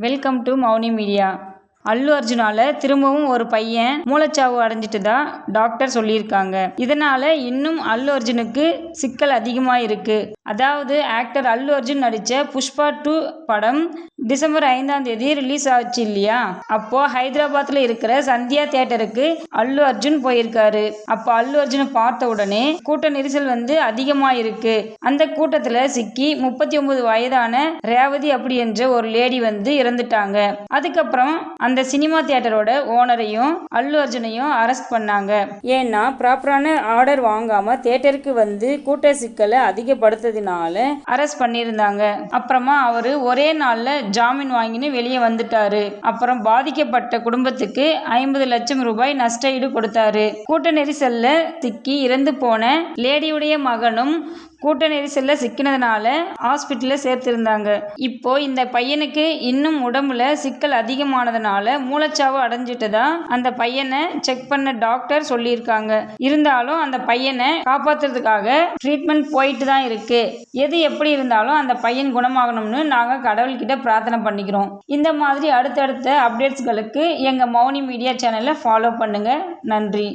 Welcome to Mouni Media. Allu அர்ஜுனால திரும்பவும் ஒரு பையன் மூளைச்சாவு அடைஞ்சிட்டதா டாக்டர் சொல்லியிருக்காங்க. இதனால இன்னும் அல்லு அர்ஜுனுக்கு சிக்கல் அதிகமாக இருக்கு. அதாவது ஆக்டர் அல்லு அர்ஜுன் நடித்த புஷ்பா 2 படம் டிசம்பர் 5ஆம் தேதி ரிலீஸ் ஆச்சு இல்லையா? அப்போ ஹைதராபாத்ல இருக்கிற சந்தியா தியேட்டருக்கு அல்லு அர்ஜுன் போயிருக்காரு. அப்போ அல்லு அர்ஜுனை பார்த்த உடனே கூட்ட நெரிசல் அதிகமாயிருக்கு. அந்த கூட்டத்துல சிக்கி 39 வயதான ரேவதி அப்படி என்ற ஒரு லேடி இறந்துட்டாங்க. அதுக்கப்புறம் அந்த சினிமா தியேட்டரோட ஓனரையும் அல்லு அர்ஜுனையும் அரெஸ்ட் பண்ணாங்க. ஏன்னா ப்ராப்பரான ஆர்டர் வாங்காம தியேட்டருக்கு கூட்ட சிக்கலை அதிகப்படுத்ததினால அரெஸ்ட் பண்ணியிருந்தாங்க. அப்புறமா அவரு ஒரே நாள்ல ஜாமீன் வாங்கின்னு வெளியே வந்துட்டாரு. அப்புறம் பாதிக்கப்பட்ட குடும்பத்துக்கு 50 லட்சம் ரூபாய் நஷ்ட ஈடு கொடுத்தாரு. கூட்ட நெரிசல்ல சிக்கி இறந்து போன லேடியுடைய மகனும் கூட்ட நெரிசல்ல சிக்கினதுனால ஹாஸ்பிட்டல்ல சேர்த்திருந்தாங்க. இப்போ இந்த பையனுக்கு இன்னும் உடம்புல சிக்கல் அதிகமானதுனால மூளைச்சாவு அடைஞ்சிட்டதா அந்த பையனை செக் பண்ண டாக்டர் சொல்லியிருக்காங்க. இருந்தாலும் அந்த பையனை காப்பாத்துறதுக்காக ட்ரீட்மெண்ட் போயிட்டு தான் இருக்கு. எது எப்படி இருந்தாலும் அந்த பையன் குணமாகணும்னு நாங்க கடவுள்கிட்ட பிரார்த்தனை பண்ணிக்கிறோம். இந்த மாதிரி அடுத்தடுத்த அப்டேட்ஸ்களுக்கு எங்க மௌனி மீடியா சேனலை ஃபாலோ பண்ணுங்க. நன்றி.